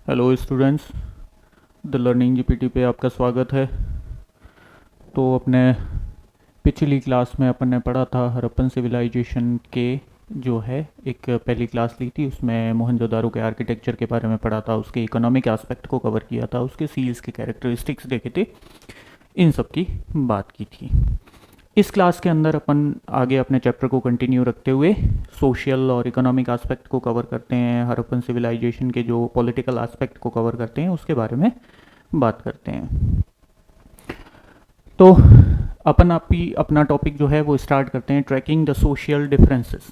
Hello students, the learning GPT पे आपका स्वागत है। तो अपने पिछली क्लास में अपन ने पढ़ा था हड़प्पन सिविलाइजेशन के जो है एक पहली क्लास ली थी, उसमें मोहनजोदारो के आर्किटेक्चर के बारे में पढ़ा था, उसके इकोनॉमिक एस्पेक्ट को कवर किया था, उसके सील्स के कैरेक्टरिस्टिक्स देखे थे, इन सब की बात की थी। इस क्लास के अंदर अपन आगे अपने चैप्टर को कंटिन्यू रखते हुए सोशल और इकोनॉमिक एस्पेक्ट को कवर करते हैं, हड़प्पन सिविलाइजेशन के जो पॉलिटिकल एस्पेक्ट को कवर करते हैं उसके बारे में बात करते हैं। तो अपन आप ही अपना टॉपिक जो है वो स्टार्ट करते हैं, tracking the social differences.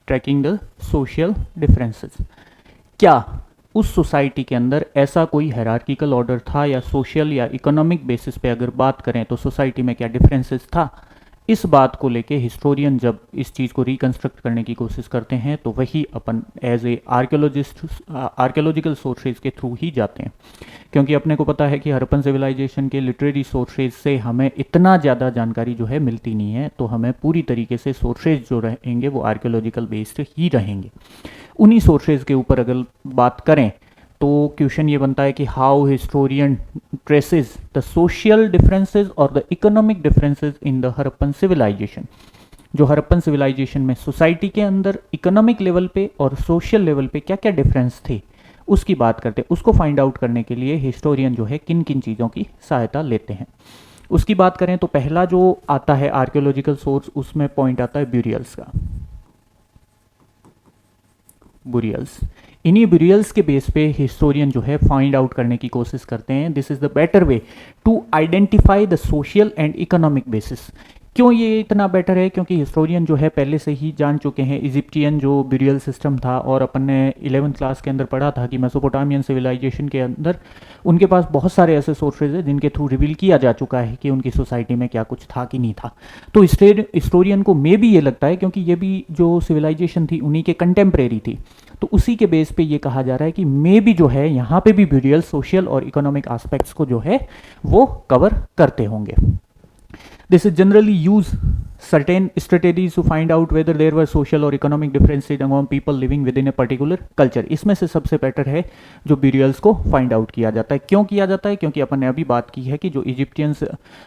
Tracking the social differences, क्या उस सोसाइटी के अंदर ऐसा कोई हायरार्किकल ऑर्डर था, या सोशल या इकोनॉमिक बेसिस पे अगर बात करें तो सोसाइटी में क्या डिफरेंसेस था। इस बात को लेके हिस्टोरियन जब इस चीज़ को रिकंस्ट्रक्ट करने की कोशिश करते हैं तो वही अपन as a archaeologist archaeological sources के थ्रू ही जाते हैं, क्योंकि अपने को पता है कि हड़प्पन सिविलाइजेशन के लिटरेरी सोर्सेज से हमें इतना ज़्यादा जानकारी जो है मिलती नहीं है, तो हमें पूरी तरीके से सोर्सेज जो रहेंगे वो आर्कियोलॉजिकल बेस्ड ही रहेंगे। उन्हीं सोर्सेज के ऊपर अगर बात करें तो क्वेश्चन ये बनता है कि how historian traces the social differences और the economic differences in the Harappan civilisation. जो हड़प्पन सिविलाइजेशन में सोसाइटी के अंदर इकोनॉमिक लेवल पे और सोशल लेवल पे क्या क्या डिफरेंस थे उसकी बात करते हैं। उसको फाइंड आउट करने के लिए हिस्टोरियन जो है किन किन चीज़ों की सहायता लेते हैं उसकी बात करें तो पहला जो आता है आर्कियोलॉजिकल सोर्स, उसमें पॉइंट आता है ब्यूरियल्स का। बुरियल्स, इन्हीं बुरियल्स के बेस पे हिस्टोरियन जो है फाइंड आउट करने की कोशिश करते हैं this is the better way to identify the social and economic basis. क्यों ये इतना बेटर है? क्योंकि हिस्टोरियन जो है पहले से ही जान चुके हैं इजिप्टियन जो ब्यूरियल सिस्टम था, और अपन ने 11th क्लास के अंदर पढ़ा था कि मेसोपोटामियन सिविलाइजेशन के अंदर उनके पास बहुत सारे ऐसे सोर्सेज हैं जिनके थ्रू रिवील किया जा चुका है कि उनकी सोसाइटी में क्या कुछ था कि नहीं था। तो हिस्टोरियन को मे भी ये लगता है, क्योंकि ये भी जो सिविलाइजेशन थी उन्हीं के कंटेम्प्रेरी थी, तो उसी के बेस पे ये कहा जा रहा है कि मे भी जो है यहाँ पे भी ब्यूरियल सोशल और इकोनॉमिक एस्पेक्ट्स को जो है वो कवर करते होंगे। This is generally use certain strategies to find out whether there were social or economic differences among people living within a particular culture। इसमें से सबसे बेटर है जो ब्यूरियल्स को फाइंड आउट किया जाता है। क्यों किया जाता है? क्योंकि अपन ने अभी बात की है कि जो इजिप्टियंस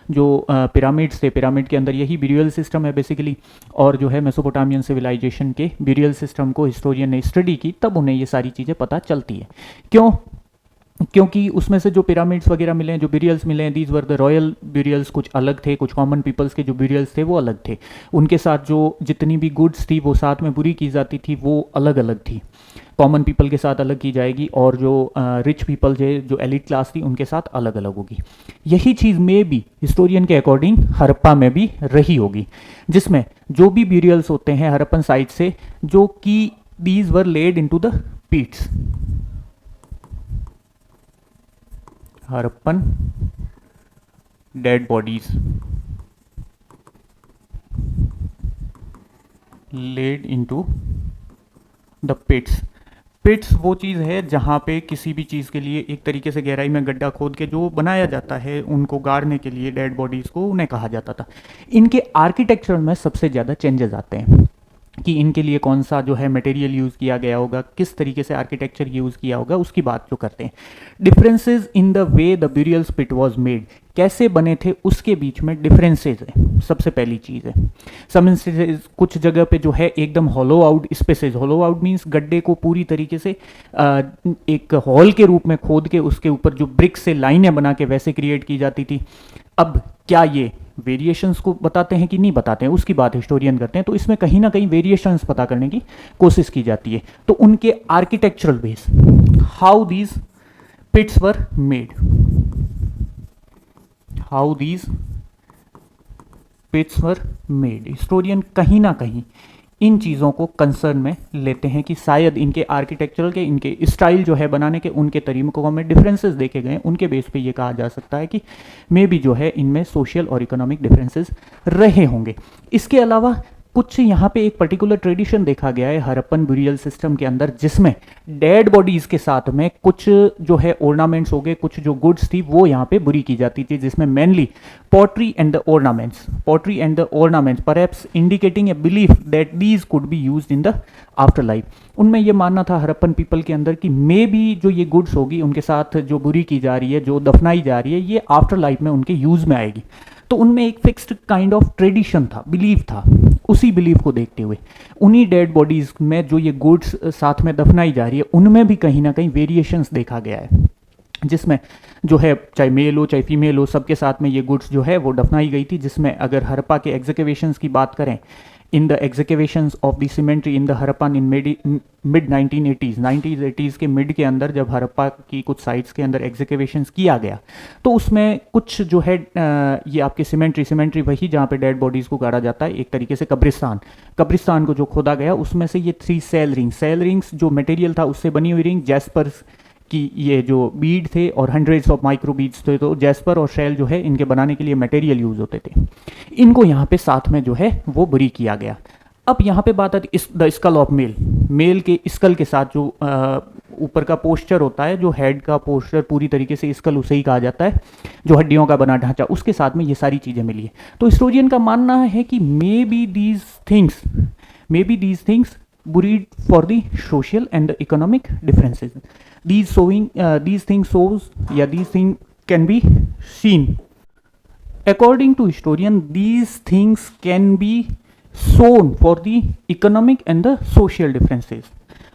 जो पिरामिड्स थे, पिरामिड के अंदर यही ब्यूरियल सिस्टम है बेसिकली, और जो है मेसोपोटामियन सिविलाइजेशन के ब्यूरियल सिस्टम को हिस्टोरियन ने स्टडी की तब उन्हें ये सारी चीज़ें पता चलती है। क्यों? क्योंकि उसमें से जो पिरामिड्स वगैरह मिले हैं, जो ब्यूरियल्स मिले हैं, these were the royal burials, कुछ अलग थे, कुछ कॉमन पीपल्स के जो ब्यूरियल्स थे वो अलग थे। उनके साथ जो जितनी भी गुड्स थी वो साथ में बुरी की जाती थी, वो अलग अलग थी। कॉमन पीपल के साथ अलग की जाएगी, और जो रिच पीपल जो एलिट क्लास थी उनके साथ अलग अलग होगी। यही चीज़ में भी हिस्टोरियन के अकॉर्डिंग हड़प्पा में भी रही होगी, जिसमें जो भी ब्यूरियल्स होते हैं हड़प्पन साइट से, जो कि these were laid into the pits. Harappan dead bodies laid into the pits. Pits वो चीज़ है जहाँ पे किसी भी चीज़ के लिए एक तरीके से गहराई में गड्ढा खोद के जो बनाया जाता है उनको गाड़ने के लिए, डेड बॉडीज़ को उन्हें कहा जाता था। इनके आर्किटेक्चर में सबसे ज़्यादा चेंजेस आते हैं कि इनके लिए कौन सा जो है मटेरियल यूज़ किया गया होगा, किस तरीके से आर्किटेक्चर यूज़ किया होगा, उसकी बात जो करते हैं। Differences in the way the burial pit was made, कैसे बने थे उसके बीच में डिफरेंसेस है, सबसे पहली चीज़ है। सम इंस्टेंसेस कुछ जगह पे जो है एकदम hollow out spaces, hollow out means गड्ढे को पूरी तरीके से एक हॉल के रूप में खोद के उसके ऊपर जो ब्रिक से लाइनें बना के वैसे क्रिएट की जाती थी। अब क्या ये वेरिएशंस को बताते हैं कि नहीं बताते हैं, उसकी बात हिस्टोरियन करते हैं। तो इसमें कहीं ना कहीं वेरिएशंस पता करने की कोशिश की जाती है। तो उनके architectural base, how these pits were made, how these pits were made, historian कहीं ना कहीं इन चीज़ों को कंसर्न में लेते हैं कि शायद इनके आर्किटेक्चरल के, इनके स्टाइल जो है बनाने के, उनके तरीकों में डिफरेंसेस देखे गए, उनके बेस पे ये कहा जा सकता है कि मे भी जो है इनमें सोशल और इकोनॉमिक डिफरेंसेस रहे होंगे। इसके अलावा कुछ यहाँ पे एक पर्टिकुलर ट्रेडिशन देखा गया है हरप्पन बुरियल सिस्टम के अंदर, जिसमें डेड बॉडीज के साथ में कुछ जो है ऑर्नामेंट्स हो गए, कुछ जो गुड्स थी वो यहाँ पे बुरी की जाती थी, जिसमें mainly pottery and the ornaments perhaps indicating a belief that these could be used in the after life. उनमें ये मानना था हरप्पन पीपल के अंदर कि मे बी जो ये गुड्स होगी उनके साथ जो बुरी की जा रही है, जो दफनाई जा रही है, ये आफ्टर लाइफ में उनके यूज में आएगी। तो उनमें एक फिक्स्ड काइंड ऑफ ट्रेडिशन था, बिलीफ था। उसी बिलीफ को देखते हुए उन्हीं डेड बॉडीज में जो ये गुड्स साथ में दफनाई जा रही है, उनमें भी कहीं ना कहीं वेरिएशंस देखा गया है, जिसमें जो है चाहे मेल हो चाहे फीमेल हो, सबके साथ में ये गुड्स जो है वो दफनाई गई थी। जिसमें अगर हरप्पा के एग्जीक्यूशंस की बात करें, in the executions of the symmetry in the Harappan in mid 1980s के मिड के अंदर, जब हरप्पा की कुछ साइट्स के अंदर एग्जीक्यूशंस किया गया, तो उसमें कुछ जो है ये आपके सीमेंट्री वही जहाँ पे डेड बॉडीज़ को गाड़ा जाता है, एक तरीके से कब्रिस्तान को जो खोदा गया, उसमें से ये 3 सेल रिंग्स जो मटेरियल था उससे बनी हुई रिंग, जैस्पर्स कि ये जो बीड थे और हंड्रेड्स ऑफ माइक्रो बीड्स थे, तो जैस्पर और शेल जो है इनके बनाने के लिए मटेरियल यूज होते थे। इनको यहाँ पे साथ में जो है वो बुरी किया गया। अब यहाँ पे बात आती द स्कल ऑफ मेल के स्कल के साथ जो ऊपर का पोस्चर होता है, जो हेड का पोस्चर पूरी तरीके से स्कल उसे ही कहा जाता है, जो हड्डियों का बना ढांचा, उसके साथ में ये सारी चीज़ें मिली है। तो हिस्टोरियन का मानना है कि may be these things buried for the social and the economic differences. These things can be seen. According to historian, these things can be shown for the economic and the social differences.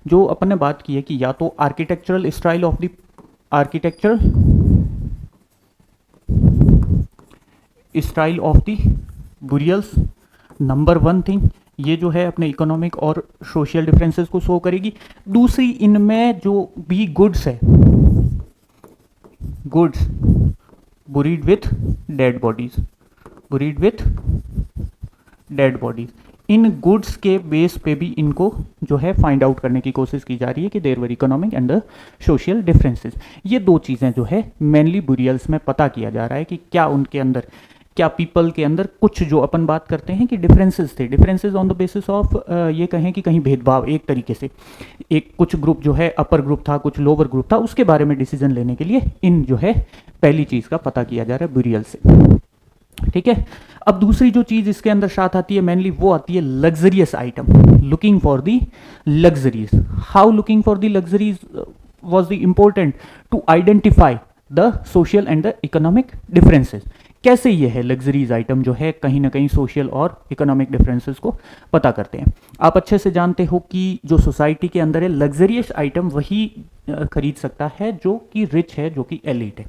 जो अपन ने बात की है कि या तो architectural style of the burials, number 1 thing ये जो है अपने इकोनॉमिक और सोशल डिफरेंसेस को शो करेगी। दूसरी, इनमें जो भी goods buried with dead bodies, इन गुड्स के बेस पे भी इनको जो है फाइंड आउट करने की कोशिश की जा रही है कि there were economic and social differences. ये 2 चीज़ें जो है मेनली बुरियल्स में पता किया जा रहा है कि क्या उनके अंदर, क्या पीपल के अंदर कुछ जो अपन बात करते हैं कि differences on the basis of ये कहें कि कहीं भेदभाव, एक तरीके से एक कुछ ग्रुप जो है अपर ग्रुप था, कुछ लोअर ग्रुप था, उसके बारे में डिसीजन लेने के लिए इन जो है पहली चीज़ का पता किया जा रहा है बुरियल से। ठीक है। अब दूसरी जो चीज़ इसके अंदर साथ आती है मेनली, वो आती है luxurious item, looking for the luxuries. How looking for the luxuries was the important to identify the social and the economic differences. कैसे ये है लग्जरीज आइटम जो है कहीं ना कहीं सोशल और इकोनॉमिक डिफरेंसेस को पता करते हैं। आप अच्छे से जानते हो कि जो सोसाइटी के अंदर है, लग्जरियस आइटम वही खरीद सकता है जो कि रिच है, जो कि एलिट है,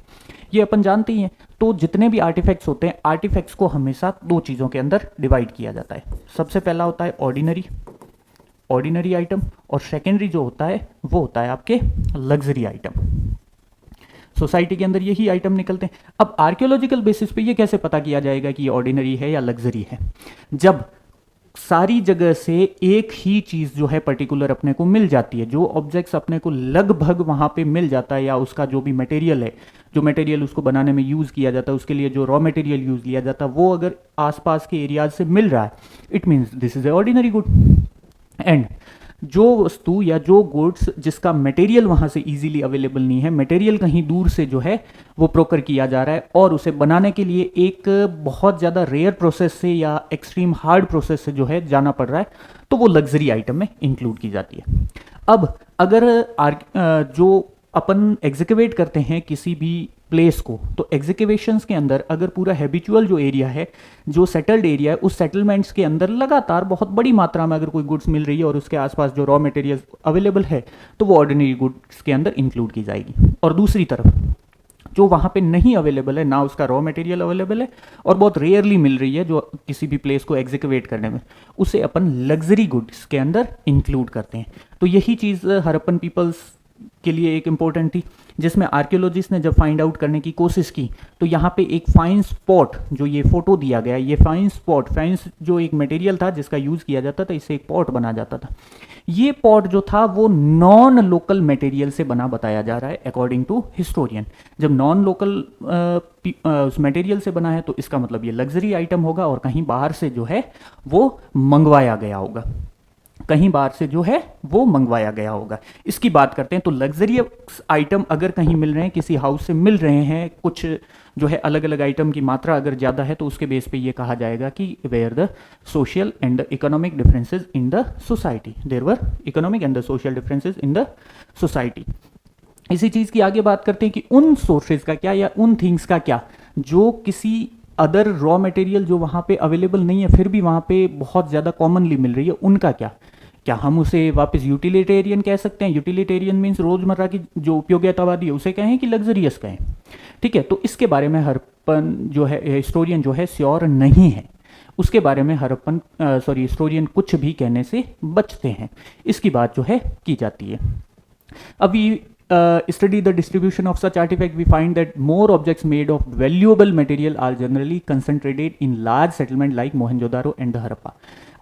ये अपन जानते ही हैं। तो जितने भी आर्टिफैक्ट्स होते हैं, आर्टिफैक्ट्स को हमेशा 2 चीज़ों के अंदर डिवाइड किया जाता है। सबसे पहला होता है ऑर्डिनरी आइटम, और सेकेंडरी जो होता है वो होता है आपके लग्जरी आइटम। सोसाइटी के अंदर यही आइटम निकलते हैं। अब आर्कियोलॉजिकल बेसिस पे ये कैसे पता किया जाएगा कि ये ऑर्डिनरी है या लग्जरी है? जब सारी जगह से एक ही चीज़ जो है पर्टिकुलर अपने को मिल जाती है, जो ऑब्जेक्ट्स अपने को लगभग वहाँ पे मिल जाता है, या उसका जो भी मटेरियल है, जो मटेरियल उसको बनाने में यूज़ किया जाता है, उसके लिए जो रॉ मटेरियल यूज़ लिया जाता है, वो अगर आसपास के एरियाज से मिल रहा है, it means this is a ordinary good. And जो वस्तु या जो गुड्स जिसका मटेरियल वहाँ से इजीली अवेलेबल नहीं है, मटेरियल कहीं दूर से जो है वो प्रोकर किया जा रहा है, और उसे बनाने के लिए एक बहुत ज़्यादा रेयर प्रोसेस से या एक्सट्रीम हार्ड प्रोसेस से जो है जाना पड़ रहा है, तो वो लग्जरी आइटम में इंक्लूड की जाती है। अब अगर जो अपन एग्जीक्यूट करते हैं किसी भी प्लेस को, तो एग्जीक्यूशंस के अंदर अगर पूरा हैबिचुअल जो एरिया है, जो सेटल्ड एरिया है, उस सेटलमेंट्स के अंदर लगातार बहुत बड़ी मात्रा में अगर कोई गुड्स मिल रही है और उसके आसपास जो रॉ मटेरियल अवेलेबल है, तो वो ऑर्डिनरी गुड्स के अंदर इंक्लूड की जाएगी। और दूसरी तरफ जो वहाँ पे नहीं अवेलेबल है, ना उसका रॉ मटेरियल अवेलेबल है और बहुत रेयरली मिल रही है जो किसी भी प्लेस को एग्जीक्यूट करने में, उसे अपन लग्जरी गुड्स के अंदर इंक्लूड करते हैं। तो यही चीज़ हरप्पन पीपल्स के लिए एक इम्पोर्टेंट थी, जिसमें आर्कियोलॉजिस्ट ने जब फाइंड आउट करने की कोशिश की तो यहाँ पे एक फाइन स्पॉट, जो ये फोटो दिया गया है, ये फाइन स्पॉट, फाइन जो एक मटेरियल था जिसका यूज़ किया जाता था, इससे एक पॉट बना जाता था। ये पॉट जो था वो नॉन लोकल मटेरियल से बना बताया जा रहा है अकॉर्डिंग टू हिस्टोरियन। जब नॉन लोकल उस मटेरियल से बना है तो इसका मतलब ये लग्जरी आइटम होगा और कहीं बाहर से जो है वो मंगवाया गया होगा, कहीं बाहर से जो है वो मंगवाया गया होगा। इसकी बात करते हैं तो लग्जरियस आइटम अगर कहीं मिल रहे हैं, किसी हाउस से मिल रहे हैं, कुछ जो है अलग अलग आइटम की मात्रा अगर ज़्यादा है तो उसके बेस पे ये कहा जाएगा कि where the social and the economic differences in the society, there were economic and the social differences in the society. इसी चीज़ की आगे बात करते हैं कि उन सोर्सेज का क्या या उन थिंग्स का क्या जो किसी अदर रॉ मटेरियल जो वहाँ पे अवेलेबल नहीं है फिर भी वहाँ पे बहुत ज़्यादा कॉमनली मिल रही है, उनका क्या। क्या हम उसे वापस यूटिलिटेरियन कह सकते हैं? यूटिलिटेरियन मीन्स रोजमर्रा की जो उपयोगितावादी है उसे कहें कि लग्जरियस कहें, ठीक है। तो इसके बारे में हरप्पन जो है हिस्टोरियन जो है श्योर नहीं है, उसके बारे में हरप्पन हिस्टोरियन कुछ भी कहने से बचते हैं, इसकी बात जो है की जाती है। अभी study the distribution of such artifact, we find that more objects made of valuable material are generally concentrated in large settlement like Mohenjo-daro and the Harappa.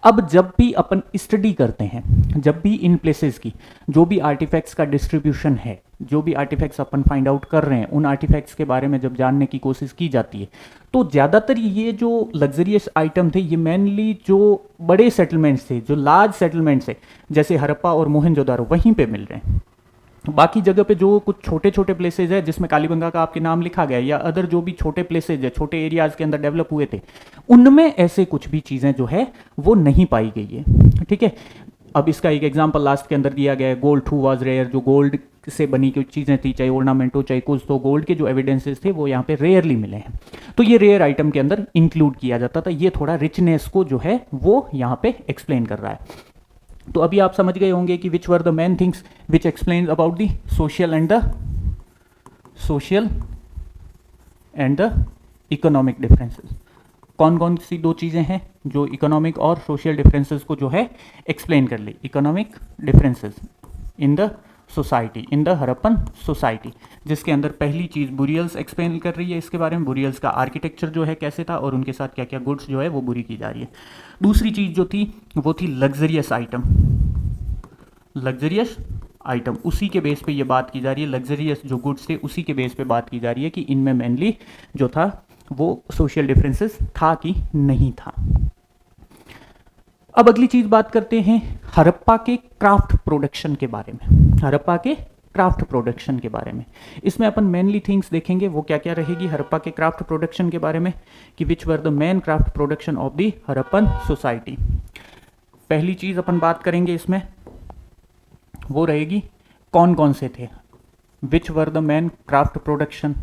अब जब भी अपन स्टडी करते हैं, जब भी इन प्लेसेस की जो भी आर्टिफैक्ट्स का डिस्ट्रीब्यूशन है, जो भी आर्टिफैक्ट्स अपन फाइंड आउट कर रहे हैं, उन आर्टिफैक्ट्स के बारे में जब जानने की कोशिश की जाती है तो ज़्यादातर ये जो लग्जरियस आइटम थे ये मेनली जो बड़े सेटलमेंट्स थे, जो लार्ज सेटलमेंट्स है जैसे हरप्पा और मोहनजोदारो, वहीं पे मिल रहे हैं। बाकी जगह पे जो कुछ छोटे छोटे प्लेसेज है जिसमें कालीबंगा का आपके नाम लिखा गया या अदर जो भी छोटे प्लेसेज है, छोटे एरियाज के अंदर डेवलप हुए थे, उनमें ऐसे कुछ भी चीज़ें जो है वो नहीं पाई गई है, ठीक है। अब इसका एक एग्जांपल लास्ट के अंदर दिया गया है, गोल्ड टू वाज रेयर, जो गोल्ड से बनी कुछ चीज़ें थी, चाहे ऑर्नामेंट हो चाहे कुछ, तो गोल्ड के जो एविडेंसेस थे वो यहाँ पे रेयरली मिले हैं, तो ये रेयर आइटम के अंदर इंक्लूड किया जाता था। ये थोड़ा रिचनेस को जो है वो यहाँ पे एक्सप्लेन कर रहा है। तो अभी आप समझ गए होंगे कि which were the main things which explain about the social and the economic differences. कौन कौन सी दो चीज़ें हैं जो इकोनॉमिक और सोशल डिफरेंसेस को जो है एक्सप्लेन कर ली? Economic differences in the society, in the Harappan society, जिसके अंदर पहली चीज़ बुरियल्स एक्सप्लेन कर रही है इसके बारे में, बुरियल्स का आर्किटेक्चर जो है कैसे था और उनके साथ क्या क्या गुड्स जो है वो बुरी की जा रही है। दूसरी चीज़ जो थी वो थी लग्जरियस आइटम, लग्जरियस आइटम, उसी के बेस पे ये बात की जा रही है, लग्जरियस जो गुड्स थे उसी के बेस पे बात की जा रही है कि इनमें मेनली जो था वो सोशल डिफरेंसेस था कि नहीं था। अब अगली चीज बात करते हैं हरप्पा के क्राफ्ट प्रोडक्शन के बारे में, हरप्पा के क्राफ्ट प्रोडक्शन के बारे में। इसमें अपन मेनली थिंग्स देखेंगे वो क्या क्या रहेगी हरप्पा के क्राफ्ट प्रोडक्शन के बारे में, कि which were the main craft production of the Harappan society. पहली चीज अपन बात करेंगे इसमें वो रहेगी कौन कौन से थे, which were the main craft production.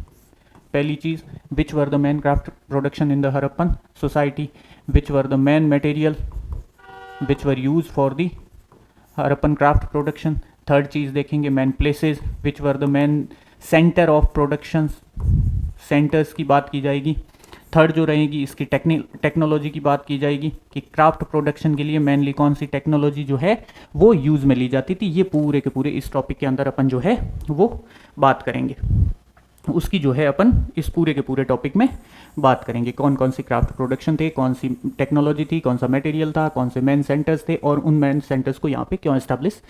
पहली चीज which were the main craft production in the Harappan society, which were the main material which were used for the Harappan craft production। Third चीज़ देखेंगे main places, which were the main center of productions, centres की बात की जाएगी। Third जो रहेगी इसकी technology की बात की जाएगी कि क्राफ्ट प्रोडक्शन के लिए मेनली कौन सी टेक्नोलॉजी जो है वो यूज़ में ली जाती थी। ये पूरे के पूरे इस टॉपिक के अंदर अपन जो है वो बात करेंगे, उसकी जो है अपन इस पूरे के पूरे टॉपिक में बात करेंगे। कौन कौन सी क्राफ्ट प्रोडक्शन थे, कौन सी टेक्नोलॉजी थी, कौन सा मटेरियल था, कौन से मेन सेंटर्स थे और उन मेन सेंटर्स को यहाँ पे क्यों एस्टेब्लिश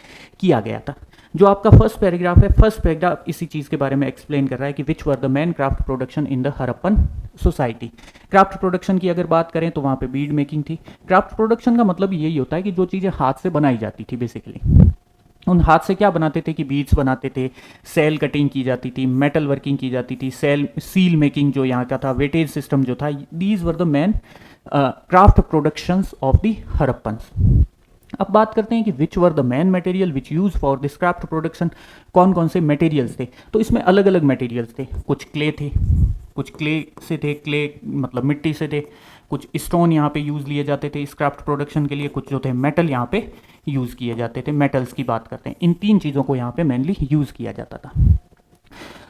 किया गया था। जो आपका फर्स्ट पैराग्राफ है, फर्स्ट पैराग्राफ इसी चीज़ के बारे में एक्सप्लेन कर रहा है कि which were the main craft production in the Harappan society. Craft production की अगर बात करें तो वहाँ पे बीड मेकिंग थी। क्राफ्ट प्रोडक्शन का मतलब यही होता है कि जो चीज़ें हाथ से बनाई जाती थी, बेसिकली उन हाथ से क्या बनाते थे कि बीड्स बनाते थे, सेल कटिंग की जाती थी, मेटल वर्किंग की जाती थी, सील मेकिंग जो यहाँ का था, वेटेज सिस्टम जो था, these were the main craft productions of the Harappans. अब बात करते हैं कि which were the main material which use for this craft production. कौन कौन से मटेरियल्स थे, तो इसमें अलग अलग मटेरियल्स थे। कुछ क्ले थे, कुछ क्ले से थे, क्ले मतलब मिट्टी से थे, कुछ स्टोन यहाँ पे यूज़ लिए जाते थे इस क्राफ्ट प्रोडक्शन के लिए, कुछ जो थे मेटल यहाँ पे यूज़ किए जाते थे। मेटल्स की बात करते हैं, इन तीन चीज़ों को यहाँ पे मेनली यूज़ किया जाता था।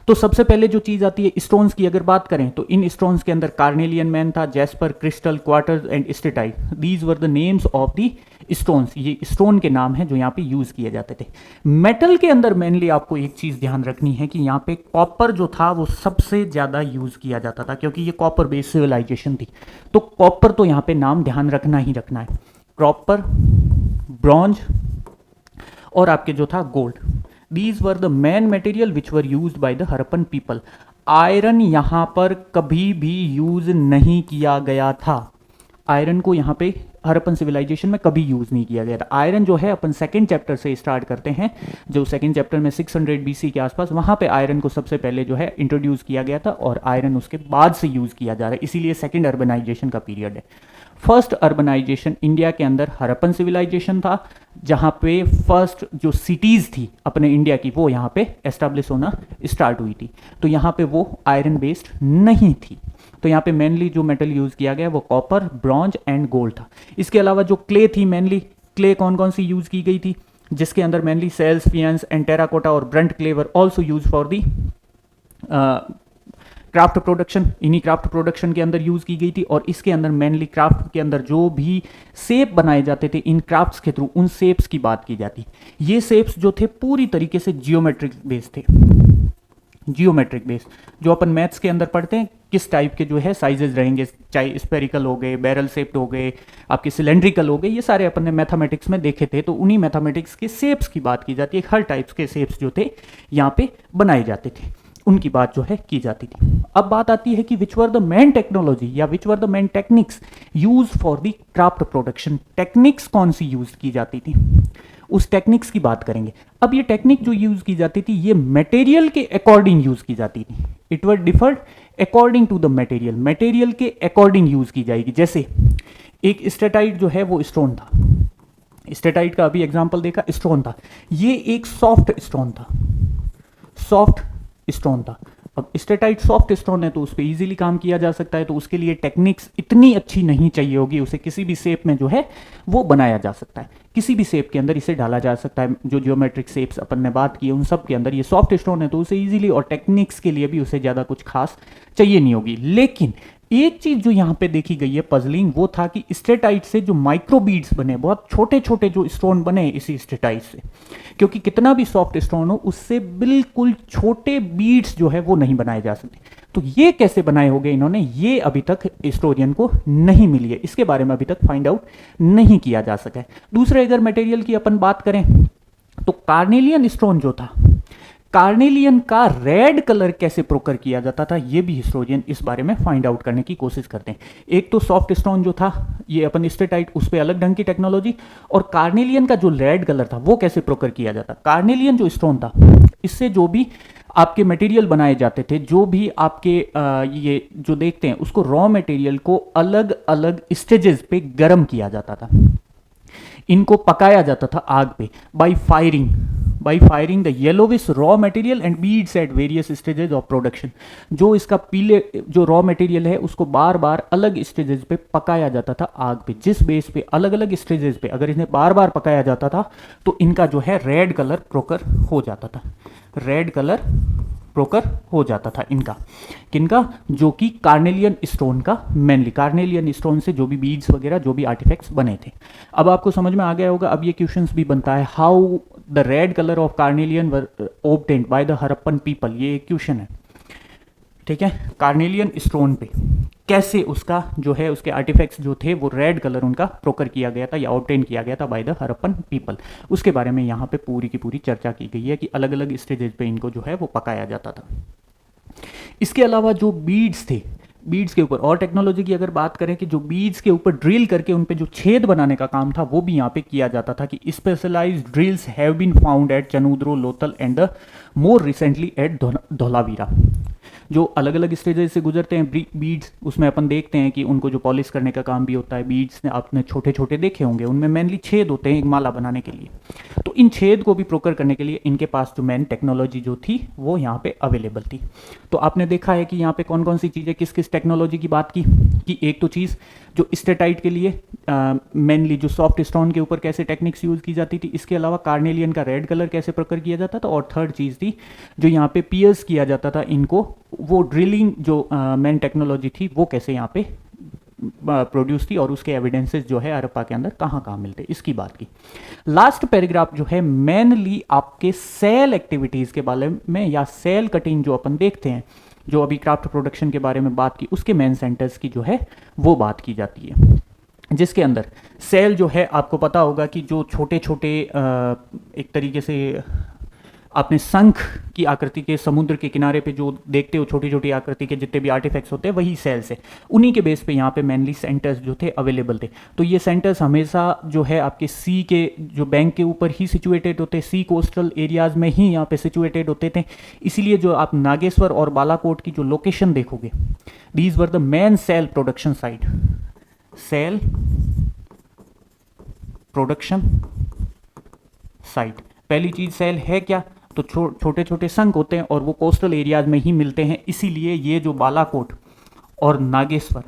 तो सबसे पहले जो चीज़ आती है स्टोन्स की अगर बात करें तो इन स्टोन्स के अंदर कार्नेलियन मैन था, jasper, crystal, quarters and steatite. These were the names of the stones, ये स्टोन के नाम हैं जो यहाँ पे यूज़ किए जाते थे। मेटल के अंदर मेनली आपको एक चीज़ ध्यान रखनी है कि यहाँ पे कॉपर जो था वो सबसे ज़्यादा यूज़ किया जाता था, क्योंकि ये कॉपर बेस्ड सिविलाइजेशन थी। तो कॉपर तो यहाँ पे नाम ध्यान रखना ही रखना है। कॉपर, ब्रॉन्ज और आपके जो था gold, these were the main material which were used by the Harappan people. Iron यहाँ पर कभी भी यूज नहीं किया गया था। आयरन को यहाँ पे हरप्पन सिविलाइजेशन में कभी यूज नहीं किया गया था। आयरन जो है अपन सेकंड चैप्टर से स्टार्ट करते हैं, जो सेकंड चैप्टर में 600 BC के आसपास, वहाँ पे आयरन को सबसे पहले जो है इंट्रोड्यूस किया गया था और आयरन उसके बाद से यूज किया जा रहा है, इसीलिए सेकंड अर्बनाइजेशन का पीरियड है। फर्स्ट अर्बनाइजेशन इंडिया के अंदर हरप्पन सिविलाइजेशन था, जहाँ पे फर्स्ट जो सिटीज़ थी अपने इंडिया की वो यहाँ पे एस्टेब्लिश होना स्टार्ट हुई थी। तो यहाँ पे वो आयरन बेस्ड नहीं थी। तो यहाँ पे मेनली जो मेटल यूज़ किया गया वो कॉपर, ब्रॉन्ज एंड गोल्ड था। इसके अलावा जो क्ले थी, मेनली क्ले कौन कौन सी यूज़ की गई थी, जिसके अंदर mainly shells, faience and terracotta और burnt clay were also use for the craft production. इन्हीं क्राफ्ट प्रोडक्शन के अंदर यूज़ की गई थी। और इसके अंदर मेनली क्राफ्ट के अंदर जो भी शेप बनाए जाते थे इन क्राफ्ट्स के थ्रू, उन शेप्स की बात की जाती। ये शेप्स जो थे पूरी तरीके से जियोमेट्रिक बेस थे। जियोमेट्रिक बेस जो अपन मैथ्स के अंदर पढ़ते हैं, किस टाइप के जो है साइजेस रहेंगे, चाहे स्पेरिकल हो गए, बैरल शेप्ड हो गए, आपके सिलेंड्रिकल हो गए, ये सारे अपन ने मैथमेटिक्स में देखे थे। तो उन्हीं मैथमेटिक्स के शेप्स की बात की जाती है। हर टाइप्स के शेप्स जो थे यहाँ पे बनाए जाते थे, उनकी बात जो है की जाती थी। अब बात आती है कि which were the main technology या which were the main techniques use for the craft production. Techniques कौन सी यूज की जाती थी, उस टेक्निक्स की बात करेंगे। अब ये टेक्निक जो यूज की जाती थी ये मटेरियल के अकॉर्डिंग यूज की जाती थी। It were differed according to the material, material के अकॉर्डिंग यूज की जाएगी। जैसे एक स्टेटाइट जो है वो स्टोन था, स्टेटाइट का अभी एग्जांपल देखा, स्टोन था, ये एक सॉफ्ट स्टोन था, सॉफ्ट स्टोन था। अब स्टेटाइट सॉफ्ट स्टोन है तो उस पर इजीली काम किया जा सकता है, तो उसके लिए टेक्निक्स इतनी अच्छी नहीं चाहिए होगी, उसे किसी भी शेप में जो है वो बनाया जा सकता है, किसी भी शेप के अंदर इसे डाला जा सकता है। जो जियोमेट्रिक शेप्स अपन ने बात की है उन सब के अंदर ये सॉफ्ट स्टोन है तो उसे इजीली, और टेक्निक्स के लिए भी उसे ज़्यादा कुछ खास चाहिए नहीं होगी। लेकिन एक चीज जो यहाँ पे देखी गई है पजलिंग, वो था कि स्टेटाइट से जो माइक्रो बीड्स बने, बहुत छोटे छोटे जो स्टोन बने इसी स्टेटाइट से, क्योंकि कितना भी सॉफ्ट स्टोन हो उससे बिल्कुल छोटे बीड्स जो है वो नहीं बनाए जा सकते। तो ये कैसे बनाए होंगे इन्होंने, ये अभी तक हिस्टोरियन को नहीं मिली है, इसके बारे में अभी तक फाइंड आउट नहीं किया जा सका है। दूसरे अगर मटेरियल की अपन बात करें तो कार्नेलियन स्टोन जो था, कार्नेलियन का रेड कलर कैसे प्रोकर किया जाता था, ये भी हिस्टोरियन इस बारे में फाइंड आउट करने की कोशिश करते हैं। एक तो सॉफ्ट स्टोन जो था ये अपन स्टेटाइट, उस पर अलग ढंग की टेक्नोलॉजी, और कार्नेलियन का जो रेड कलर था वो कैसे प्रोकर किया जाता। कार्नेलियन जो स्टोन था इससे जो भी आपके मटेरियल बनाए जाते थे, जो भी आपके ये जो देखते हैं उसको रॉ मटेरियल को अलग अलग स्टेजेस पे गर्म किया जाता था, इनको पकाया जाता था आग पे by firing the yellowish raw material and beads at various stages of production. जो इसका पीले जो रॉ मटेरियल है उसको बार बार अलग स्टेजेस पे पकाया जाता था आग पे, जिस बेस पे अलग अलग स्टेजेस पे अगर इन्हें बार बार पकाया जाता था तो इनका जो है रेड कलर प्रोकर हो जाता था, रेड कलर प्रोकर हो जाता था इनका, किनका, जो कि कार्नेलियन स्टोन का, मेनली कार्नेलियन स्टोन से जो भी बीड्स वगैरह जो भी आर्टिफैक्ट्स बने थे। अब आपको समझ में आ गया होगा। अब ये क्वेश्चंस भी बनता है, how the red colour of carnelian were obtained by the Harappan people, ये एक क्वेश्चन है, ठीक है। कार्नेलियन स्टोन पे कैसे उसका जो है उसके आर्टिफैक्ट्स जो थे वो रेड कलर उनका प्रोकर किया गया था या ऑब्टेन किया गया था बाय द हरप्पन पीपल, उसके बारे में यहाँ पे पूरी की पूरी चर्चा की गई है कि अलग अलग स्टेजेस पे इनको जो है वो पकाया जाता था। इसके अलावा जो बीड्स थे, बीड्स के ऊपर और टेक्नोलॉजी की अगर बात करें कि जो बीड्स के ऊपर ड्रिल करके उन पे जो छेद बनाने का काम था वो भी यहाँ पे किया जाता था, कि specialised drills have been found at Chanhudaro, Lothal and more recently at Dholavira. जो अलग अलग स्टेजेस से गुजरते हैं बीड्स, उसमें अपन देखते हैं कि उनको जो पॉलिश करने का काम भी होता है। बीड्स ने आपने छोटे छोटे देखे होंगे, उनमें मेनली छेद होते हैं एक माला बनाने के लिए, तो इन छेद को भी प्रोकर करने के लिए इनके पास जो मेन टेक्नोलॉजी जो थी वो यहाँ पे अवेलेबल थी। तो आपने देखा है कि यहाँ पे कौन कौन सी चीज़ें किस किस टेक्नोलॉजी की बात की, कि एक तो चीज़ जो स्टेटाइट के लिए मेनली जो सॉफ्ट स्टोन के ऊपर कैसे टेक्निक्स यूज़ की जाती थी, इसके अलावा कार्नेलियन का रेड कलर कैसे प्रोकर किया जाता था, और थर्ड चीज़ थी जो यहाँ पे पियर्स किया जाता था इनको, वो ड्रिलिंग जो मेन टेक्नोलॉजी थी वो कैसे यहाँ पे प्रोड्यूस थी और उसके एविडेंसेस जो है हड़प्पा के अंदर कहाँ कहाँ मिलते, इसकी बात की। लास्ट पैराग्राफ जो है मेनली आपके सेल एक्टिविटीज़ के बारे में या सेल कटिंग जो अपन देखते हैं, जो अभी क्राफ्ट प्रोडक्शन के बारे में बात की, उसके मेन सेंटर्स की जो है वो बात की जाती है, जिसके अंदर सेल जो है आपको पता होगा कि जो छोटे छोटे एक तरीके से आपने शंख की आकृति के समुद्र के किनारे पे जो देखते हो छोटी छोटी आकृति के जितने भी आर्टिफैक्ट्स होते हैं वही सेल्स है, उन्हीं के बेस पे यहाँ पे मेनली सेंटर्स जो थे अवेलेबल थे। तो ये सेंटर्स हमेशा जो है आपके सी के जो बैंक के ऊपर ही सिचुएटेड होते, सी कोस्टल एरियाज में ही यहाँ पे सिचुएटेड होते थे। इसीलिए जो आप नागेश्वर और बालाकोट की जो लोकेशन देखोगे, these were the main shell production site, shell production site. पहली चीज सेल है क्या, तो छोटे छोटे शंख होते हैं और वो कोस्टल एरियाज में ही मिलते हैं। इसीलिए ये जो बालाकोट और नागेश्वर,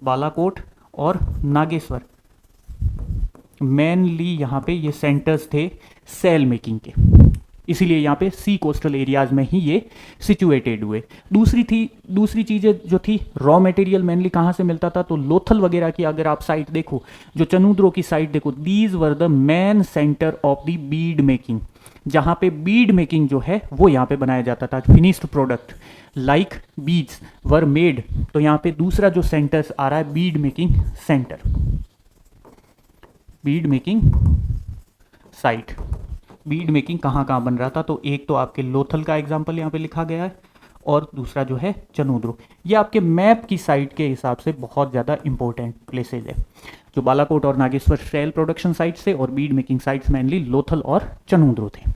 बालाकोट और नागेश्वर मेनली यहाँ पे ये सेंटर्स थे सेल मेकिंग के, इसीलिए यहाँ पे सी कोस्टल एरियाज में ही ये सिचुएटेड हुए। दूसरी चीज़ें जो थी, रॉ मटेरियल मेनली कहाँ से मिलता था, तो लोथल वगैरह की अगर आप साइट देखो, जो चनूद्रो की साइट देखो, these were the main centre of the bead making, जहाँ पे बीड मेकिंग जो है वो यहाँ पे बनाया जाता था। Finished product like beads were made, तो यहाँ पे दूसरा जो सेंटर्स आ रहा है bead making centre, bead making site. Bead making कहाँ कहाँ बन रहा था, तो एक तो आपके लोथल का एग्जाम्पल यहाँ पे लिखा गया है और दूसरा जो है चनूद्रो। ये आपके मैप की साइट के हिसाब से बहुत ज़्यादा इंपॉर्टेंट प्लेसेज है। जो बालाकोट और नागेश्वर सेल प्रोडक्शन साइट्स थे और bead making sites mainly Lothal और चनूद्रो थे।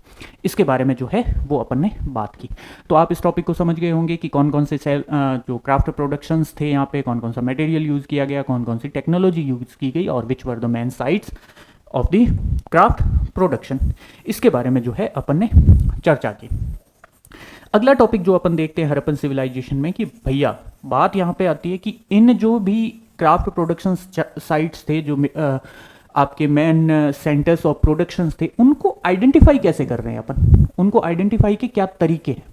इसके बारे में जो है वो अपन ने बात की। तो आप इस टॉपिक को समझ गए होंगे कि कौन कौन से सेल जो क्राफ्ट प्रोडक्शंस थे यहाँ पे, कौन कौन सा मटेरियल यूज़ किया गया, कौन कौन सी टेक्नोलॉजी यूज़ की गई और which were the main sites of the craft production. इसके बारे में जो है अपन ने चर्चा की। अगला टॉपिक जो अपन देखते हैं हड़प्पन सिविलाइजेशन में, कि भैया बात यहाँ पे आती है कि इन जो भी क्राफ्ट प्रोडक्शन साइट्स थे, जो आपके मेन सेंटर्स ऑफ प्रोडक्शंस थे, उनको आइडेंटिफाई कैसे कर रहे हैं अपन, उनको आइडेंटिफाई के क्या तरीके हैं।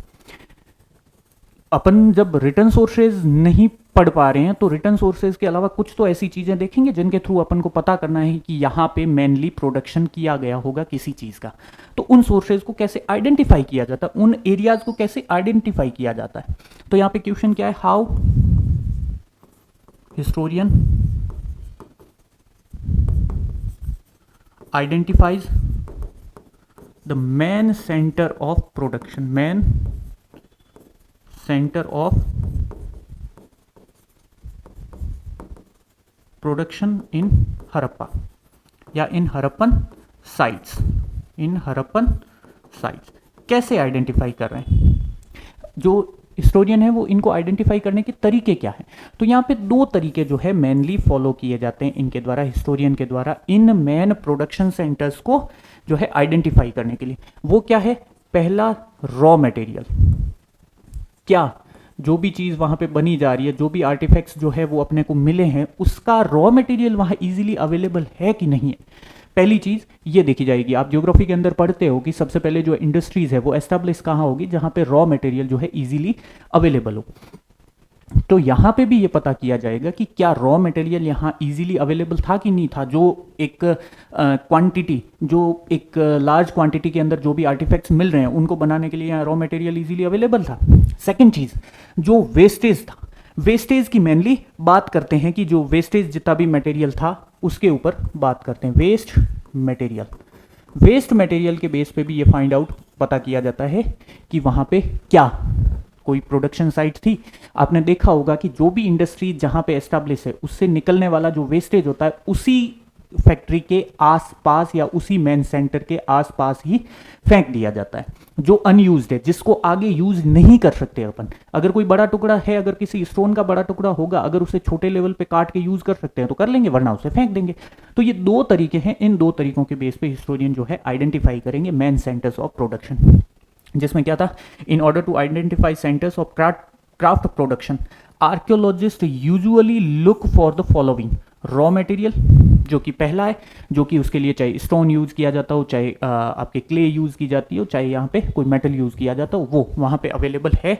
अपन जब रिटर्न सोर्सेज नहीं पढ़ पा रहे हैं तो रिटर्न सोर्सेज के अलावा कुछ तो ऐसी चीजें देखेंगे जिनके थ्रू अपन को पता करना है कि यहाँ पे मेनली प्रोडक्शन किया गया होगा किसी चीज का। तो उन सोर्सेज को कैसे आइडेंटिफाई किया जाता है, उन एरियाज को कैसे आइडेंटिफाई किया जाता है। तो यहाँ पे क्वेश्चन क्या है, how historian identifies the main centre of production, main centre of production in Harappa या इन हड़प्पन साइट्स, इन हड़प्पन साइट्स कैसे आइडेंटिफाई कर रहे हैं। जो हिस्टोरियन है वो इनको आइडेंटिफाई करने के तरीके क्या है, तो यहाँ पे दो तरीके जो है मेनली फॉलो किए जाते हैं इनके द्वारा, हिस्टोरियन के द्वारा, इन मेन प्रोडक्शन सेंटर्स को जो है आइडेंटिफाई करने के लिए। वो क्या है, पहला रॉ मटेरियल, क्या जो भी चीज़ वहाँ पे बनी जा रही है, जो भी आर्टिफैक्ट्स जो है वो अपने को मिले हैं, उसका रॉ मटेरियल वहाँ इजीली अवेलेबल है कि नहीं है। पहली चीज़ ये देखी जाएगी। आप ज्योग्राफी के अंदर पढ़ते हो कि सबसे पहले जो इंडस्ट्रीज़ है वो एस्टेब्लिश कहाँ होगी, जहाँ पे रॉ मटेरियल जो है इजीली अवेलेबल हो। तो यहाँ पे भी ये पता किया जाएगा कि क्या रॉ मटेरियल यहाँ इजीली अवेलेबल था कि नहीं था। जो एक क्वांटिटी, जो एक लार्ज क्वांटिटी के अंदर जो भी आर्टिफैक्ट्स मिल रहे हैं उनको बनाने के लिए यहाँ रॉ मटेरियल इजीली अवेलेबल था। सेकंड चीज़, जो वेस्टेज था, वेस्टेज की मेनली बात करते हैं कि जो वेस्टेज जितना भी मटेरियल था उसके ऊपर बात करते हैं, वेस्ट मटेरियल। वेस्ट मटेरियल के बेस पे भी ये फाइंड आउट पता किया जाता है कि वहाँ पे क्या कोई प्रोडक्शन साइट थी। आपने देखा होगा कि जो भी इंडस्ट्री जहाँ पे एस्टैब्लिश है उससे निकलने वाला जो वेस्टेज होता है उसी फैक्ट्री के आसपास या उसी मेन सेंटर के आसपास ही फेंक दिया जाता है, जो अनयूज्ड है, जिसको आगे यूज नहीं कर सकते अपन। अगर कोई बड़ा टुकड़ा है, अगर किसी स्टोन का बड़ा टुकड़ा होगा, अगर उसे छोटे लेवल पे काट के यूज कर सकते हैं तो कर लेंगे, वरना उसे फेंक देंगे। तो ये दो तरीके हैं, इन दो तरीकों के बेस पे हिस्टोरियन जो है आइडेंटिफाई करेंगे मेन सेंटर्स ऑफ प्रोडक्शन। जिसमें क्या था, in order to identify centres of craft production, archaeologist usually look for the following: raw material, जो कि पहला है, जो कि उसके लिए चाहे स्टोन यूज़ किया जाता हो, चाहे आपके क्ले यूज़ की जाती हो, चाहे यहाँ पे कोई मेटल यूज़ किया जाता हो, वो वहाँ पे अवेलेबल है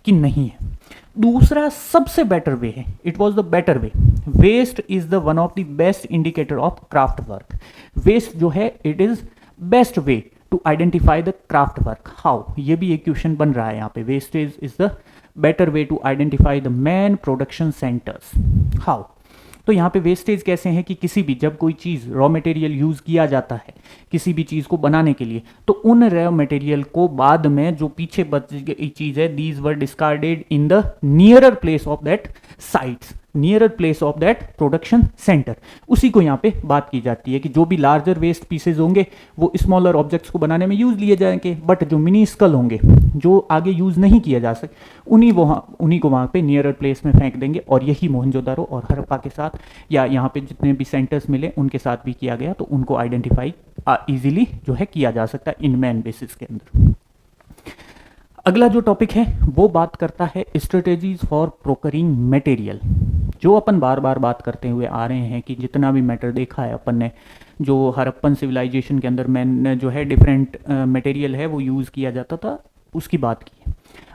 कि नहीं है। दूसरा सबसे बेटर वे है, it was the better way. Waste is the one of the best indicator of craft work. Waste जो है it is best way to identify the craft work. How, ये भी एक क्वेश्चन बन रहा है यहाँ पे। Wastage is the better way to identify the main production centres. How, तो यहाँ पे वेस्टेज कैसे हैं कि किसी भी, जब कोई चीज़ रॉ मटेरियल यूज़ किया जाता है किसी भी चीज़ को बनाने के लिए, तो उन रॉ मटेरियल को बाद में जो पीछे बच गई चीज़ है, these were discarded in the nearer place of that sites, nearer place of that production centre. उसी को यहाँ पे बात की जाती है कि जो भी लार्जर वेस्ट पीसेज होंगे वो स्मॉलर ऑब्जेक्ट्स को बनाने में यूज़ लिए जाएंगे, बट जो मिनिस्कल होंगे जो आगे यूज़ नहीं किया जा सके, उन्हीं को वहाँ पे नियरर प्लेस में फेंक देंगे। और यही मोहनजोदारो और हड़प्पा के साथ, या यहाँ पे जितने भी सेंटर्स मिले उनके साथ भी किया गया, तो उनको आइडेंटिफाई इजीली जो है किया जा सकता है इन मैन बेसिस के अंदर। अगला जो टॉपिक है वो बात करता है स्ट्रेटेजीज फॉर प्रोकरिंग मटेरियल। जो अपन बार बार बात करते हुए आ रहे हैं कि जितना भी मैटर देखा है अपन ने, जो हड़प्पन सिविलाइजेशन के अंदर मैन जो है डिफरेंट मटेरियल है वो यूज़ किया जाता था, उसकी बात की है।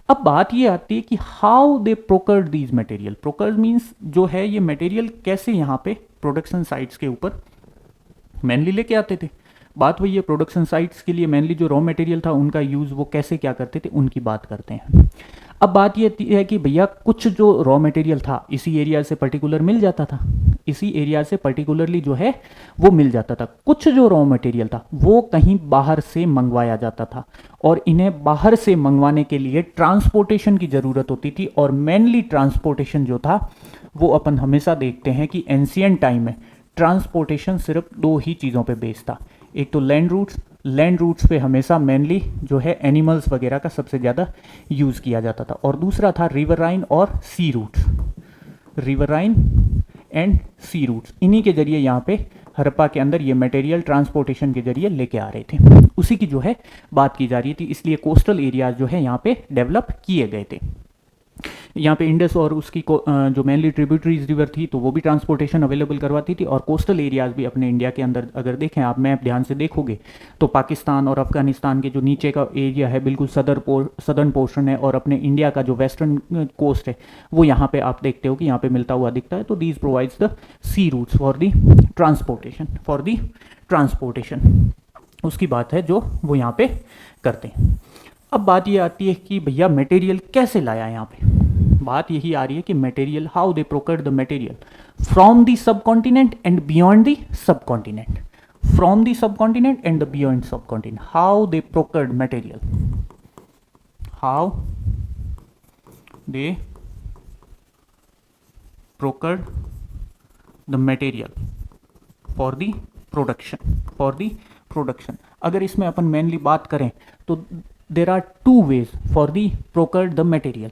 अब बात ये आती है कि how they procured these material. Procured means जो है ये मटेरियल कैसे यहाँ पे प्रोडक्शन साइट्स के ऊपर मेनली लेके आते थे। बात वही है, प्रोडक्शन साइट्स के लिए मेनली जो रॉ मटेरियल था उनका यूज़ वो कैसे क्या करते थे, उनकी बात करते हैं। अब बात ये है कि भैया कुछ जो रॉ मटेरियल था इसी एरिया से पर्टिकुलर मिल जाता था, इसी एरिया से पर्टिकुलरली जो है वो मिल जाता था। कुछ जो रॉ मटेरियल था वो कहीं बाहर से मंगवाया जाता था, और इन्हें बाहर से मंगवाने के लिए ट्रांसपोर्टेशन की ज़रूरत होती थी। और मेनली ट्रांसपोर्टेशन जो था वो अपन हमेशा देखते हैं कि एंशिएंट टाइम में ट्रांसपोर्टेशन सिर्फ दो ही चीज़ों पे बेस्ड था। एक तो लैंड रूट्स पे हमेशा मेनली जो है एनिमल्स वगैरह का सबसे ज़्यादा यूज़ किया जाता था, और दूसरा था रिवराइन और sea routes, riverine and sea routes. इन्हीं के जरिए यहाँ पे हड़प्पा के अंदर ये मटेरियल ट्रांसपोर्टेशन के जरिए लेके आ रहे थे, उसी की जो है बात की जा रही थी। इसलिए कोस्टल एरियाज जो है यहाँ पे डेवलप किए गए थे। यहाँ पे इंडस और उसकी जो मेनली ट्रिब्यूटरीज रिवर थी तो वो भी ट्रांसपोर्टेशन अवेलेबल करवाती थी। और कोस्टल एरियाज भी अपने इंडिया के अंदर अगर देखें आप, मैप ध्यान से देखोगे तो पाकिस्तान और अफगानिस्तान के जो नीचे का एरिया है बिल्कुल सदर्न पोर्शन है, और अपने इंडिया का जो वेस्टर्न कोस्ट है वो यहाँ पे आप देखते हो कि यहाँ पे मिलता हुआ दिखता है। तो these provides the sea routes for the transportation, उसकी बात है जो वो यहाँ पे करते हैं। अब बात ये आती है कि भैया मटेरियल कैसे लाया यहाँ पे। बात यही आ रही है कि material, how they procured the material from the sub continent and beyond the sub continent, from the sub continent and the beyond sub continent. How they procured material, how they procured the material for the production. अगर इसमें अपन mainly बात करें तो there are two ways for the procured the material.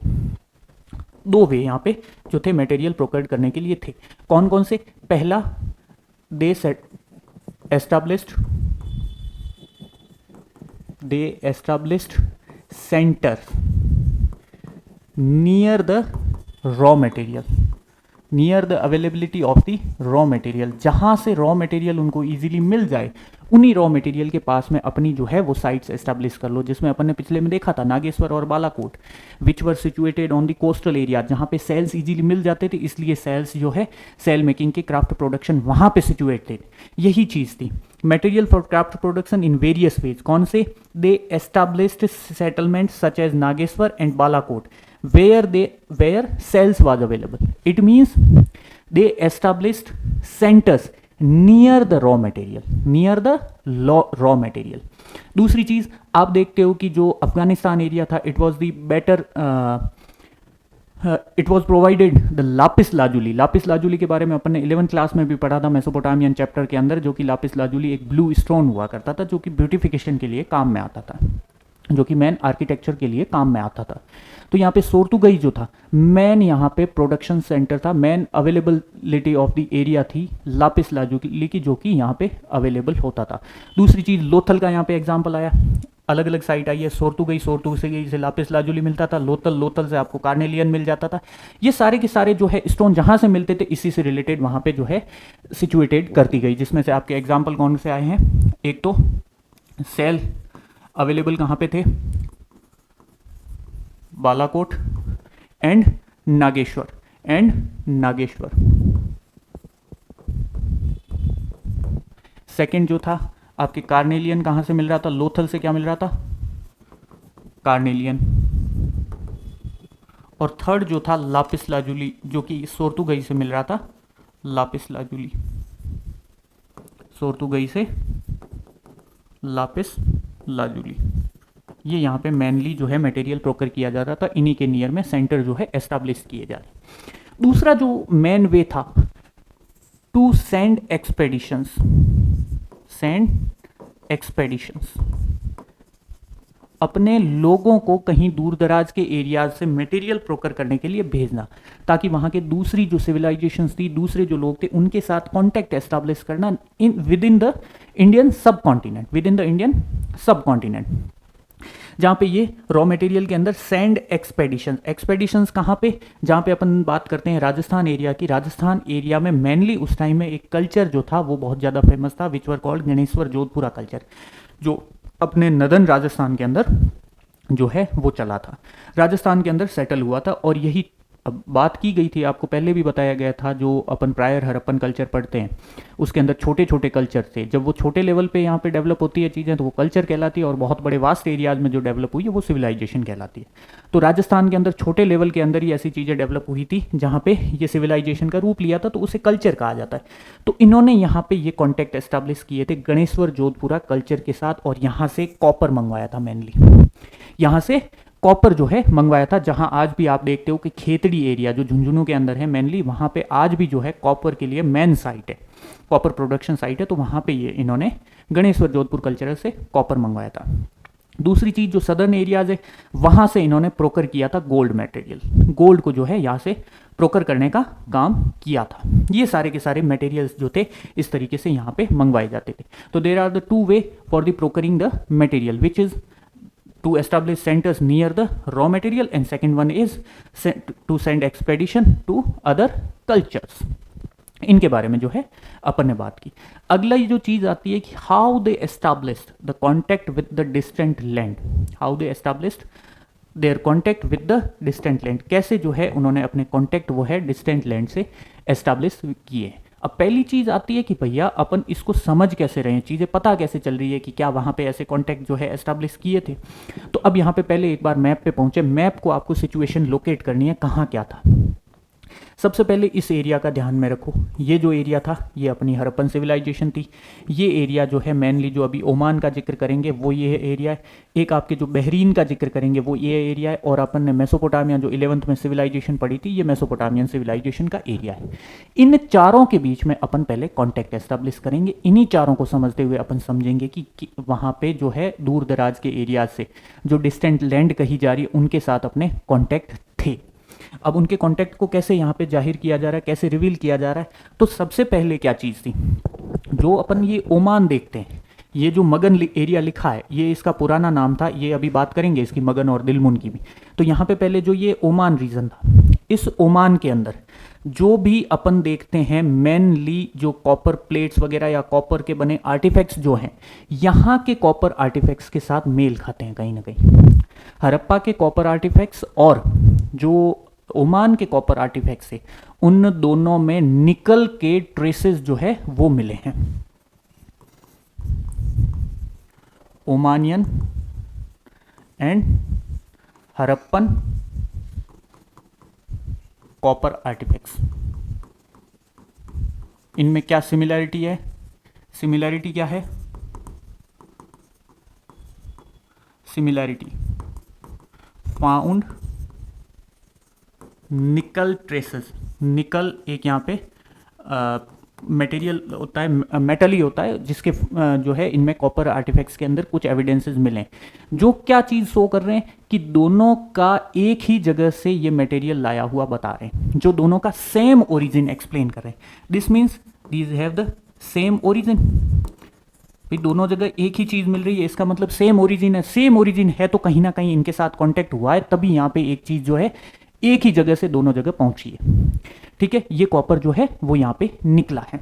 दो way यहाँ पे जो थे मटेरियल प्रोकर्ड करने के लिए थे। कौन कौन से? पहला, they established centre near the raw material, near the availability of the raw material. जहाँ से रॉ मटेरियल उनको इजीली मिल जाए उन्हीं रॉ मटेरियल के पास में अपनी जो है वो साइट्स एस्टेब्लिश कर लो। जिसमें अपन ने पिछले में देखा था नागेश्वर और Balakot, which were situated on the coastal area, जहाँ पे सेल्स इजीली मिल जाते थे, इसलिए सेल्स जो है सेल मेकिंग के क्राफ्ट प्रोडक्शन वहाँ पे सिचुएटेड। यही चीज़ थी material for craft production in various ways. कौन से? They established settlement such as Nageshwar and Balakot where cells was available. It means they established centers near the raw material. दूसरी चीज आप देखते हो कि जो अफगानिस्तान एरिया था, it was the better, it was provided the lapis lazuli. Lapis lazuli के बारे में अपन ने 11th क्लास में भी पढ़ा था मेसोपोटामियन चैप्टर के अंदर, जो कि लापिस लाजुली एक ब्लू स्टोन हुआ करता था जो कि ब्यूटिफिकेशन के लिए काम में आता था, जो कि मैन आर्किटेक्चर के लिए काम में आता था। तो यहाँ पे सोर्तुगई जो था मैन यहाँ पे प्रोडक्शन सेंटर था, man availability of the area थी लापिस लाजुली की, जो कि यहाँ पे अवेलेबल होता था। दूसरी चीज़ लोथल का यहाँ पे एग्जाम्पल आया। अलग अलग साइट आई है। सोर्तु गई से लापिस लाजुली मिलता था, लोथल से आपको कार्नेलियन मिल जाता था। ये सारे के सारे जो है स्टोन जहाँ से मिलते थे इसी से रिलेटेड वहाँ पे जो है सिचुएटेड करती गई, जिसमें से आपके एग्जाम्पल कौन से आए हैं। एक तो सेल अवेलेबल कहाँ पे थे, बालाकोट एंड नागेश्वर सेकंड जो था आपके कार्नेलियन कहाँ से मिल रहा था, लोथल से क्या मिल रहा था, कार्नेलियन। और थर्ड जो था लापिस लाजुली, जो कि सोर्तुगई से मिल रहा था, लापिस लाजुली, सोर्तुगई से लापिस लाजुली। ये यहाँ पे मेनली जो है मटेरियल प्रोकर किया जा रहा था, इन्हीं के नियर में सेंटर जो है एस्टैब्लिश किए जा रहे। दूसरा जो मेन वे था टू सेंड एक्सपेडिशंस, अपने लोगों को कहीं दूर दराज के एरियाज से मटेरियल प्रोकर करने के लिए भेजना, ताकि वहां के दूसरी जो सिविलाइजेशंस थी, दूसरे जो लोग थे, उनके साथ कांटेक्ट एस्टैब्लिश करना विद इन द इंडियन सब कॉन्टिनेंट, जहाँ पे ये रॉ मटेरियल के अंदर सेंड एक्सपेडिशंस कहाँ पे, जहाँ पे अपन बात करते हैं राजस्थान एरिया की। राजस्थान एरिया में मेनली उस टाइम में एक कल्चर जो था वो बहुत ज़्यादा फेमस था, which were called Ganeshwar Jodhpura culture, जो अपने नदन राजस्थान के अंदर जो है वो चला था, राजस्थान के अंदर सेटल हुआ था। और यही अब बात की गई थी, आपको पहले भी बताया गया था, जो अपन प्रायर हड़प्पन कल्चर पढ़ते हैं उसके अंदर छोटे छोटे कल्चर थे। जब वो छोटे लेवल पे यहाँ पे डेवलप होती है चीज़ें तो वो कल्चर कहलाती है, और बहुत बड़े वास्ट एरियाज में जो डेवलप हुई है वो सिविलाइजेशन कहलाती है। तो राजस्थान के अंदर छोटे लेवल के अंदर ही ऐसी चीज़ें डेवलप हुई थी जहाँ पे ये सिविलाइजेशन का रूप लिया था, तो उसे कल्चर कहा जाता है। तो इन्होंने यहाँ पे ये कॉन्टैक्ट एस्टैब्लिश किए थे गणेश्वर जोधपुरा कल्चर के साथ, और यहाँ से कॉपर मंगवाया था, मेनली यहाँ से कॉपर जो है मंगवाया था। जहां आज भी आप देखते हो कि खेतड़ी एरिया जो झुंझुनू के अंदर है मेनली, वहां पे आज भी जो है कॉपर के लिए मेन साइट है, कॉपर प्रोडक्शन साइट है। तो वहां पे ये इन्होंने गणेश्वर जोधपुर कल्चरल से कॉपर मंगवाया था। दूसरी चीज जो सदर्न एरियाज है वहां से इन्होंने प्रोकर किया था गोल्ड मटेरियल, गोल्ड को जो है यहाँ से प्रोकर करने का काम किया था। ये सारे के सारे मटेरियल्स जो थे इस तरीके से यहाँ पे मंगवाए जाते थे। तो there are the two way for the procuring the material, which is to establish centers near the raw material, and second one is to send expedition to other cultures। इनके बारे में जो है अपन ने बात की। अगला ये जो चीज आती है कि how they established the contact with the distant land, how they established there contact with the distant land, कैसे जो है उन्होंने अपने कॉन्टैक्ट वो है डिस्टेंट लैंड से एस्टैब्लिश किए। अब पहली चीज आती है कि भैया अपन इसको समझ कैसे रहे हैं, चीजें पता कैसे चल रही है कि क्या वहां पे ऐसे कॉन्टैक्ट जो है एस्टैब्लिश किए थे। तो अब यहाँ पे पहले एक बार मैप पे पहुंचे, मैप को आपको सिचुएशन लोकेट करनी है कहाँ क्या था। सबसे पहले इस एरिया का ध्यान में रखो, ये जो एरिया था ये अपनी हड़प्पन सिविलाइजेशन थी। ये एरिया जो है मेनली जो अभी ओमान का जिक्र करेंगे वो ये एरिया है, एक आपके जो बहरीन का जिक्र करेंगे वो ये एरिया है, और अपन ने मेसोपोटामिया जो 11th में सिविलाइजेशन पढ़ी थी ये मेसोपोटामियन सिविलाइजेशन का एरिया है। इन चारों के बीच में अपन पहले कॉन्टैक्ट एस्टैब्लिश करेंगे। इन्हीं चारों को समझते हुए अपन समझेंगे कि वहाँ पे जो है दूर दराज के एरिया से जो डिस्टेंट लैंड कही जा रही है उनके साथ अपने कॉन्टैक्ट थे। अब उनके कॉन्टैक्ट को कैसे यहाँ पे जाहिर किया जा रहा है, कैसे रिवील किया जा रहा है, तो सबसे पहले क्या चीज़ थी, जो अपन ये ओमान देखते हैं, ये जो मगन एरिया लिखा है ये इसका पुराना नाम था, ये अभी बात करेंगे इसकी मगन और दिलमुन की भी। तो यहाँ पे पहले जो ये ओमान रीजन था, इस ओमान के अंदर जो भी अपन देखते हैं मेनली जो कॉपर प्लेट्स वगैरह या कॉपर के बने आर्टिफैक्ट्स जो हैं, यहाँ के कॉपर आर्टिफैक्ट्स के साथ मेल खाते हैं कहीं ना कहीं। हड़प्पा के कॉपर आर्टिफैक्ट्स और जो ओमान के कॉपर आर्टिफैक्ट्स से उन दोनों में निकल के ट्रेसेस जो है वो मिले हैं। ओमानियन एंड हड़प्पन कॉपर आर्टिफैक्ट्स, इनमें क्या सिमिलैरिटी है, सिमिलैरिटी क्या है, सिमिलैरिटी फाउंड निकल ट्रेसेस। निकल एक यहाँ पे मटेरियल होता है, मेटल ही होता है, जिसके जो है इनमें कॉपर आर्टिफैक्ट्स के अंदर कुछ एविडेंसेस मिले जो क्या चीज़ शो कर रहे हैं कि दोनों का एक ही जगह से ये मटेरियल लाया हुआ बता रहे हैं, जो दोनों का सेम ओरिजिन एक्सप्लेन कर रहे हैं। This means these have the same origin. भाई दोनों जगह एक ही चीज़ मिल रही है, इसका मतलब सेम ओरिजिन है। सेम ओरिजिन है तो कहीं ना कहीं इनके साथ कांटेक्ट हुआ है, तभी यहाँ पे एक चीज़ जो है एक ही जगह से दोनों जगह पहुंची है। ठीक है, ये कॉपर जो है वो यहाँ पे निकला है।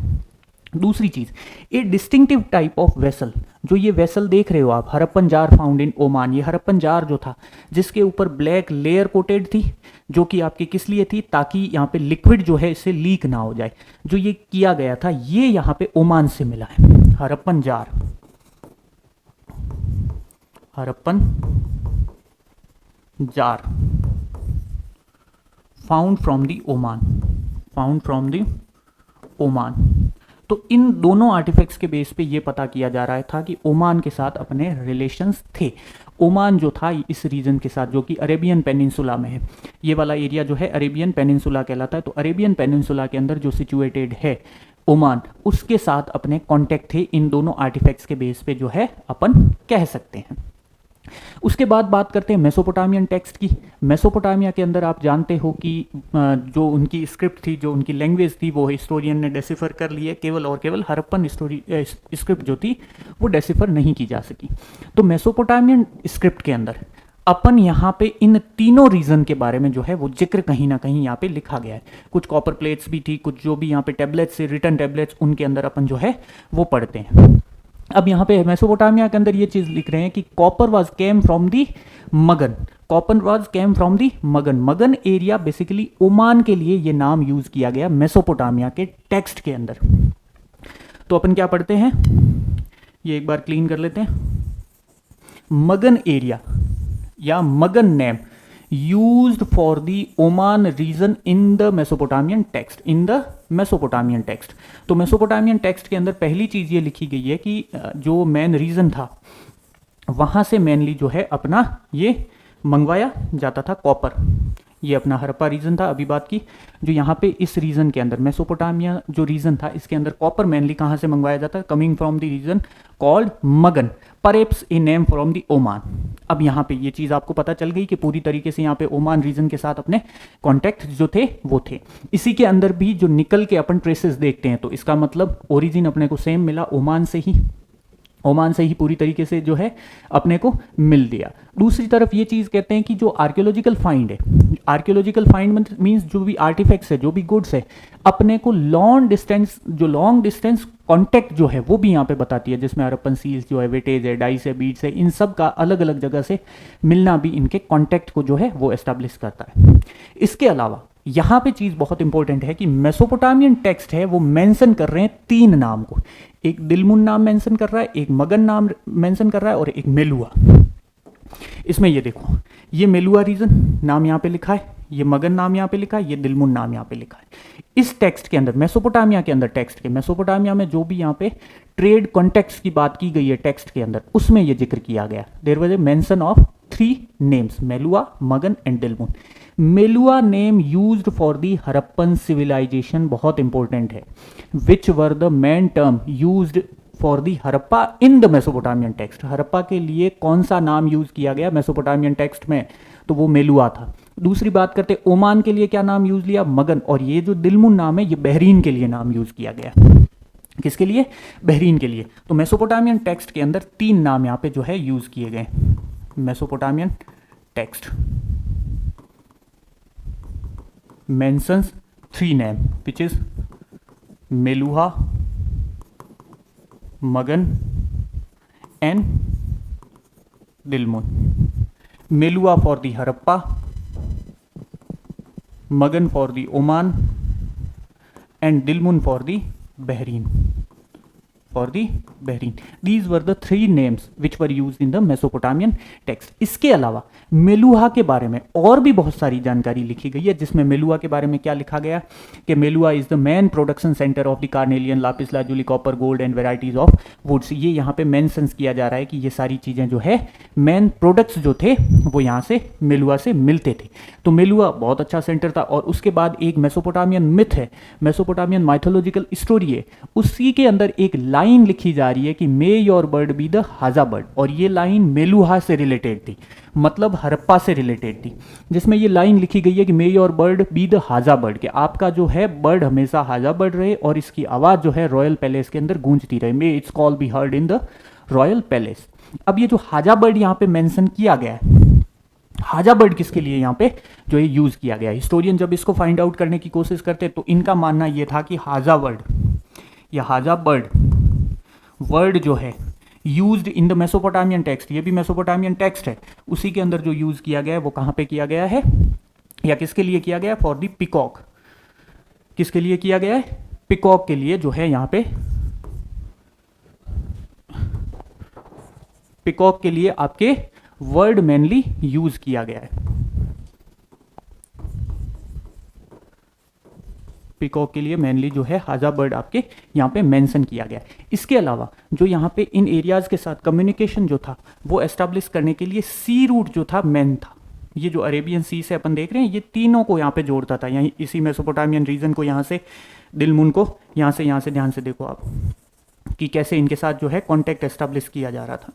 दूसरी चीज, ए डिस्टिंक्टिव टाइप ऑफ वेसल, जो ये वेसल देख रहे हो आप, Harappan jar found in Oman, ये हरप्पन जार जो था जिसके ऊपर ब्लैक लेयर कोटेड थी, जो कि आपके किस लिए थी, ताकि यहाँ पे लिक्विड जो है इससे लीक ना हो जाए। जो ये किया गया था ये यहाँ पे ओमान से मिला है। Harappan jar, Harappan jar found from the Oman, found from the Oman. तो इन दोनों आर्टिफैक्ट्स के बेस पे ये पता किया जा रहा था कि ओमान के साथ अपने रिलेशंस थे। ओमान जो था इस रीजन के साथ, जो कि अरेबियन पेनिनसुला में है, ये वाला एरिया जो है अरेबियन पेनिनसुला कहलाता है। तो अरेबियन पेनिनसुला के अंदर जो सिचुएटेड है ओमान, उसके साथ अपने कॉन्टेक्ट थे। इन दोनों आर्टिफैक्ट्स के बेस पे जो है अपन कह सकते हैं। उसके बाद बात करते हैं मेसोपोटामियन टेक्स्ट की। मेसोपोटामिया के अंदर आप जानते हो कि जो उनकी स्क्रिप्ट थी, जो उनकी लैंग्वेज थी, वो हिस्टोरियन ने डेसिफर कर ली है। केवल और केवल हरप्पन स्क्रिप्ट जो थी वो डेसिफर नहीं की जा सकी। तो मेसोपोटामियन स्क्रिप्ट के अंदर अपन यहाँ पे इन तीनों रीजन के बारे में जो है वो जिक्र कहीं ना कहीं यहाँ पे लिखा गया है। कुछ कॉपर प्लेट्स भी थी, कुछ जो भी यहाँ पे टैबलेट्स से रिटर्न टैबलेट्स, उनके अंदर अपन जो है वो पढ़ते हैं। अब यहाँ पे मेसोपोटामिया के अंदर ये चीज लिख रहे हैं कि copper was came from the Magan, copper was came from the Magan. Magan area basically Oman के लिए ये नाम यूज किया गया मेसोपोटामिया के टेक्स्ट के अंदर। तो अपन क्या पढ़ते हैं, ये एक बार क्लीन कर लेते हैं। मगन एरिया या मगन name used for the Oman region in the Mesopotamian text, in the Mesopotamian text। तो मेसोपोटामियन टेक्स्ट के अंदर पहली चीज ये लिखी गई है कि जो मेन रीजन था वहां से मेनली जो है अपना ये मंगवाया जाता था कॉपर। ये अपना हरप्पा रीजन था, अभी बात की। जो यहाँ पे इस रीजन के अंदर मेसोपोटामिया जो रीजन था, इसके अंदर कॉपर मेनली कहाँ से मंगवाया जाता है, coming from the reason called मगन, परेप्स a name from the Oman. अब यहाँ पे ये चीज़ आपको पता चल गई कि पूरी तरीके से यहाँ पे ओमान रीजन के साथ अपने कॉन्टेक्ट जो थे वो थे। इसी के अंदर भी जो निकल के अपन ट्रेसेस देखते हैं, तो इसका मतलब ओरिजिन अपने को सेम मिला, ओमान से ही, ओमान से ही पूरी तरीके से जो है अपने को मिल दिया। दूसरी तरफ ये चीज़ कहते हैं कि जो आर्कियोलॉजिकल फाइंड है, आर्कियोलॉजिकल फाइंड मीन्स जो भी आर्टिफैक्ट्स है, जो भी गुड्स है, अपने को लॉन्ग डिस्टेंस कॉन्टेक्ट जो है वो भी यहाँ पे बताती है, जिसमें हरप्पन सील्स जो है, वेटेज है, डाइस है, बीड्स है, इन सब का अलग अलग जगह से मिलना भी इनके कॉन्टेक्ट को जो है वो एस्टेब्लिश करता है। इसके अलावा यहाँ पे चीज बहुत इंपॉर्टेंट है कि मेसोपोटामियन टेक्स्ट है वो मेंशन कर रहे हैं तीन नाम को। एक दिलमुन नाम मेंशन कर रहा है, एक मगन नाम मेंशन कर रहा है, और एक मेलुआ। इसमें ये देखो, ये मेलुआ रीजन नाम यहाँ पे लिखा है, ये मगन नाम यहाँ पे लिखा है, ये दिलमुन नाम यहाँ पे लिखा है। इस टेक्स्ट के अंदर, मेसोपोटामिया के अंदर टेक्स्ट के, मेसोपोटामिया में जो भी यहाँ पे ट्रेड कॉन्टेक्ट्स की बात की गई है टेक्स्ट के अंदर, उसमें ये जिक्र किया गया। There was a mention of 3 names, Meluhha, Magan and Dilmun. Meluhha name used for the Harappan civilisation, बहुत इंपॉर्टेंट है, which were the main term used for the Harappa in the Mesopotamian text. Harappa के लिए कौन सा नाम यूज किया गया मेसोपोटामियन टेक्स्ट में, तो वो मेलुआ था। दूसरी बात करते ओमान के लिए क्या नाम यूज लिया, मगन। और ये जो दिलमुन नाम है ये बहरीन के लिए नाम यूज किया गया। किसके लिए, बहरीन के लिए। तो मेसोपोटामियन टेक्स्ट के अंदर 3 नाम यहाँ पे जो है यूज किए गए। Mesopotamian text mentions 3 names which is Meluha, Magan and Dilmun. Meluha for the Harappa, Magan for the Oman and Dilmun for the Bahrain. These were the 3 names which were used in the Mesopotamian text. इसके अलावा मेलुहा के बारे में और भी बहुत सारी जानकारी लिखी गई है, जिसमें मेलुहा के बारे में क्या लिखा गया कि Meluhha is the main production centre of the carnelian, lapis lazuli, copper, gold and varieties of woods. ये यहाँ पे मेंशन किया जा रहा है कि ये सारी चीजें जो है मेन प्रोडक्ट्स जो थे वो यहाँ से मेलुहा से मिलते थे। तो मेलुहा बहुत अच्छा सेंटर था। और उसके बाद एक मेसोपोटामियन मिथ है, मेसोपोटामियन माइथोलॉजिकल स्टोरी है, उसी के अंदर एक लाइन लिखी जा रही है कि may your bird be the haja bird, और ये लाइन मेलुहा से रिलेटेड थी, मतलब हड़प्पा से रिलेटेड थी, जिसमें ये लाइन लिखी गई है कि may your bird be the haja bird, कि आपका जो है बर्ड हमेशा हाजा बर्ड रहे और इसकी आवाज़ जो है रॉयल पैलेस के अंदर गूंजती रहे, may its call be heard in the royal palace. अब ये जो हाजा बर्ड यहाँ पे मेंशन किया गया है, हाजा बर्ड किसके लिए यहाँ पे जो ये यूज किया गया है, हिस्टोरियन जब इसको फाइंड आउट करने की कोशिश करते तो इनका मानना ये था कि हाजा वर्ड या हाजा बर्ड वर्ड जो है used in the Mesopotamian text, ये भी मेसोपोटामियन टेक्स्ट है, उसी के अंदर जो यूज किया गया है वो कहाँ पे किया गया है या किसके लिए किया गया है, फॉर द पिकॉक। किसके लिए किया गया है, पिकॉक के लिए जो है यहाँ पे, पिकॉक के लिए आपके वर्ड मेनली यूज किया गया है, पिकॉक के लिए मेनली जो है हाजा बर्ड आपके यहाँ पे मेंशन किया गया है। इसके अलावा जो यहाँ पे इन एरियाज के साथ कम्युनिकेशन जो था वो एस्टेब्लिश करने के लिए सी रूट जो था मेन था, ये जो अरेबियन सी से अपन देख रहे हैं ये तीनों को यहाँ पे जोड़ता था, यहीं इसी मेसोपोटामियन रीजन को, यहाँ से दिलमुन को, यहाँ से ध्यान से देखो आप कि कैसे इनके साथ जो है कॉन्टेक्ट एस्टेब्लिश किया जा रहा था।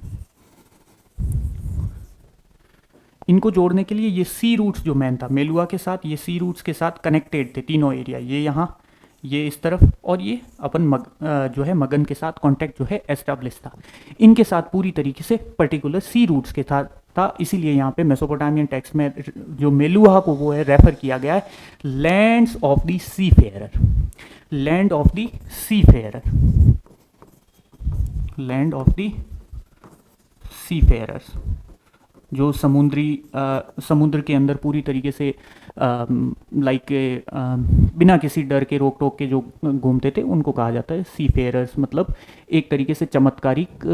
इनको जोड़ने के लिए ये सी रूट्स जो मैन था मेलुआ के साथ, ये सी रूट्स के साथ कनेक्टेड थे तीनों एरिया, ये यहाँ, ये इस तरफ, और ये अपन जो है मगन के साथ कॉन्टेक्ट जो है एस्टेब्लिश था, इनके साथ पूरी तरीके से पर्टिकुलर सी रूट्स के साथ था। इसीलिए यहाँ पे मेसोपोटामियन टेक्स्ट में जो मेलुआ को वो है रेफर किया गया है lands of the seafarer, land of the seafarer, land of the seafarers, जो समुद्र के अंदर पूरी तरीके से लाइक बिना किसी डर के रोक टोक के जो घूमते थे उनको कहा जाता है सी फेयरर्स, मतलब एक तरीके से चमत्कारिक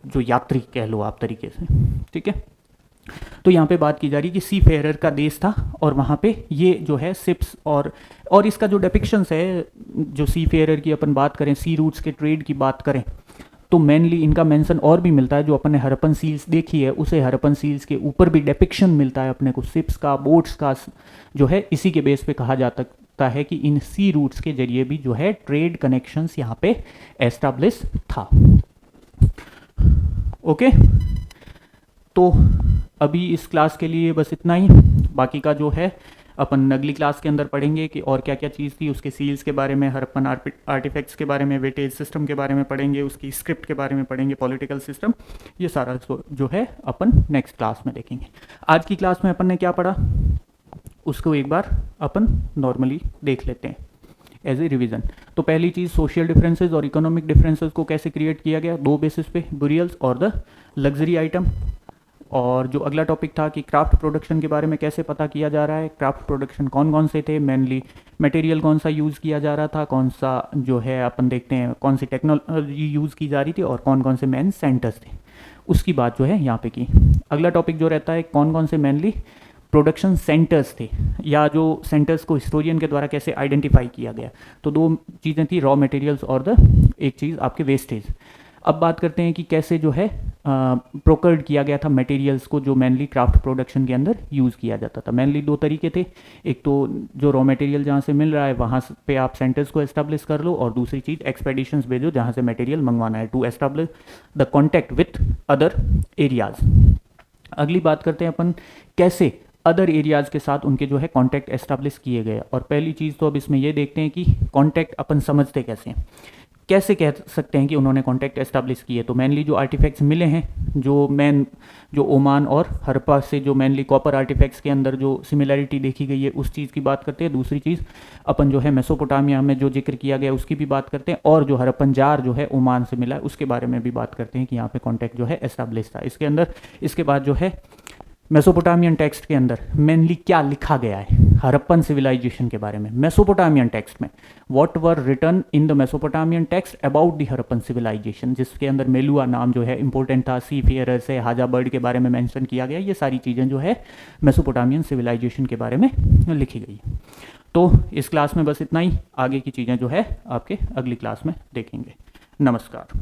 जो यात्री कह लो आप तरीके से, ठीक है। तो यहाँ पे बात की जा रही है कि सी फेयरर का देश था और वहाँ पे ये जो है शिप्स और इसका जो डिपिक्शंस है, जो सी फेयरर की अपन बात करें, सी रूट्स के ट्रेड की बात करें तो मेनली इनका मेंशन और भी मिलता है, जो अपन ने हड़प्पन सील्स देखी है उसे हड़प्पन सील्स के ऊपर भी डिपिक्शन मिलता है अपने को शिप्स का, बोट्स का जो है, इसी के बेस पे कहा जाता है कि इन सी रूट्स के जरिए भी जो है ट्रेड कनेक्शंस यहाँ पे एस्टैब्लिश था। ओके, तो अभी इस क्लास के लिए बस इतना ही, बाकी का जो है अपन अगली क्लास के अंदर पढ़ेंगे कि और क्या क्या चीज़ थी, उसके सील्स के बारे में, हड़प्पन आर्टिफैक्ट्स के बारे में, वेटेज सिस्टम के बारे में पढ़ेंगे, उसकी स्क्रिप्ट के बारे में पढ़ेंगे, पॉलिटिकल सिस्टम, ये सारा जो है अपन नेक्स्ट क्लास में देखेंगे। आज की क्लास में अपन ने क्या पढ़ा उसको एक बार अपन नॉर्मली देख लेते हैं एज ए रिवीजन। तो पहली चीज़ सोशल डिफरेंसेस और इकोनॉमिक डिफरेंसेस को कैसे क्रिएट किया गया, दो बेसिस पे, बुरियल्स और द लग्जरी आइटम। और जो अगला टॉपिक था कि क्राफ्ट प्रोडक्शन के बारे में कैसे पता किया जा रहा है, क्राफ्ट प्रोडक्शन कौन कौन से थे, मेनली मटेरियल कौन सा यूज़ किया जा रहा था, कौन सा जो है अपन देखते हैं कौन सी टेक्नोलॉजी यूज़ की जा रही थी और कौन कौन से मेन सेंटर्स थे, उसकी बात जो है यहाँ पे की। अगला टॉपिक जो रहता है कौन कौन से मेनली प्रोडक्शन सेंटर्स थे, या जो सेंटर्स को हिस्टोरियन के द्वारा कैसे आइडेंटिफाई किया गया। तो दो चीज़ें थी, रॉ मटेरियल्स और एक चीज़ आपके वेस्टेज। अब बात करते हैं कि कैसे जो है प्रोकर्ड किया गया था मटेरियल्स को, जो मेनली क्राफ्ट प्रोडक्शन के अंदर यूज़ किया जाता था। मेनली दो तरीके थे, एक तो जो रॉ मटेरियल जहाँ से मिल रहा है वहाँ पे आप सेंटर्स को एस्टेब्लिश कर लो, और दूसरी चीज़ एक्सपेडिशंस भेजो जहाँ से मटेरियल मंगवाना है, to establish the contact with other areas. अगली बात करते हैं अपन कैसे अदर एरियाज़ के साथ उनके जो है कॉन्टैक्ट एस्टेब्लिश किए गए। और पहली चीज़ तो अब इसमें ये देखते हैं कि कॉन्टैक्ट अपन समझते कैसे हैं, कैसे कह सकते हैं कि उन्होंने कॉन्टैक्ट एस्टेब्लिश किए। तो मेनली जो आर्टिफैक्ट्स मिले हैं, जो ओमान और हड़प्पा से जो मेनली कॉपर आर्टिफैक्ट्स के अंदर जो सिमिलैरिटी देखी गई है उस चीज़ की बात करते हैं। दूसरी चीज़ अपन जो है मेसोपोटामिया में जो जिक्र किया गया उसकी भी बात करते हैं, और जो हड़प्पन जार जो है ओमान से मिला है उसके बारे में भी बात करते हैं कि यहाँ पे कॉन्टैक्ट जो है एस्टेब्लिश था। इसके बाद जो है मेसोपोटामियन टेक्स्ट के अंदर मेनली क्या लिखा गया है हड़प्पन सिविलाइजेशन के बारे में। मेसोपोटामियन टेक्स्ट में what were written in the Mesopotamian text about the Harappan civilisation, जिसके अंदर मेलुआ नाम जो है इंपॉर्टेंट था, सी फेयरर से हाजा बर्ड के बारे में मेंशन किया गया। ये सारी चीज़ें जो है मेसोपोटामियन सिविलाइजेशन के बारे में लिखी गई। तो इस क्लास में बस इतना ही, आगे की चीज़ें जो है आपके अगली क्लास में देखेंगे। नमस्कार।